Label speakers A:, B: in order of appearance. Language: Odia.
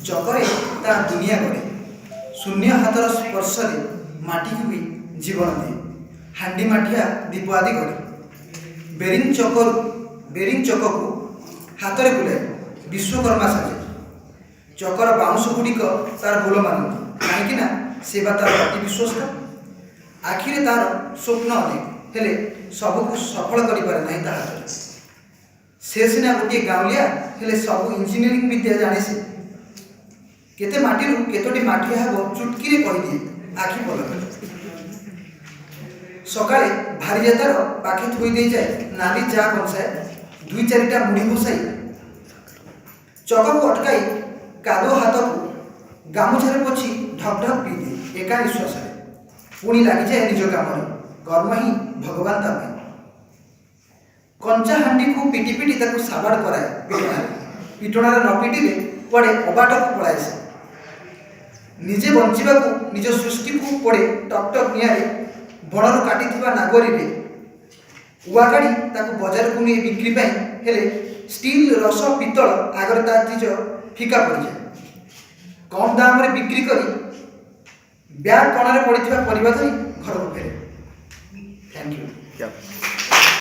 A: ଚକରେ ତା ଦୁନିଆ ଗଢ଼େ। ଶୂନ୍ୟ ହାତର ସ୍ପର୍ଶରେ ମାଟିକୁ ବି ଜୀବନ ଦିଏ। ହାଣ୍ଡି ମାଠିଆ ଦୀପ ଆଦି ଗଢ଼େ। ବେରିଂ ଚକକୁ ହାତରେ ବୁଲାଏ ବିଶ୍ୱକର୍ମା ସାଜେ। ଚକର ବାଉଁଶ ଗୁଡ଼ିକ ତାର ବୋଲ ମାନନ୍ତି, କାହିଁକିନା ସେ ବା ତାର ଅତି ବିଶ୍ୱସ୍ତ। ଆଖିରେ ତାର ସ୍ୱପ୍ନ ଅନେକ, ହେଲେ ସବୁକୁ ସଫଳ କରିପାରେ ନାହିଁ ତା ହାତରେ। ସେ ସିନା ଗୋଟିଏ ଗାଉଁଲିଆ, ହେଲେ ସବୁ ଇଞ୍ଜିନିୟରିଂ ବିଦ୍ୟା ଜାଣେ ସେ। କେତେ ମାଟିରୁ କେତୋଟି ମାଠିଆ ହେବ ଚୁଟକିରେ କହିଦିଏ ଆଖି ପଲକରେ। ସକାଳେ ଭାରିଯାତାର ପାଖେ ଥୋଇ ଦେଇଯାଏ ନାଲି ଚା କଂସାଏ, 2-4ଟା ମୁଢ଼ି ବସାଇ। ଚକକୁ ଅଟକାଇ କାଦୁଅ ହାତକୁ ଗାମୁଛାରେ ପୋଛି ଢକ୍ ଢକ୍ ପିଇଦିଏ ଏକା ନିଶ୍ୱାସରେ। ପୁଣି ଲାଗିଯାଏ ନିଜ କାମରେ। କର୍ମ ହିଁ ଭଗବାନ ତା ପାଇଁ। କଞ୍ଚା ହାଣ୍ଡିକୁ ପିଟି ପିଟି ତାକୁ ସାବାଡ଼ କରାଏ ପିଟଣାରେ। ପିଟଣାରେ ନ ପିଟିଲେ କୁଆଡ଼େ ଅବାଟକୁ ପଳାଏ ସେ। ନିଜେ ବଞ୍ଚିବାକୁ ନିଜ ସୃଷ୍ଟିକୁ ପଡ଼େ ଟକ୍ ଟକ୍ ନିଆଁରେ। ବଣରୁ କାଟିଥିବା ନାଗରିରେ ଉଆ କାଢ଼ି ତାକୁ ବଜାରକୁ ନିଏ ବିକ୍ରି ପାଇଁ, ହେଲେ ଷ୍ଟିଲ୍ ରସ ପିତ୍ତଳ ଆଗରେ ତା ଚିଜ ଫିକା ପଡ଼ିଯାଏ। କମ୍ ଦାମରେ ବିକ୍ରି କରି ବ୍ୟାଗ୍ କଣରେ ପଡ଼ିଥିବା ପରିବା ଧରି ଘରକୁ ଫେରେ। Thank you.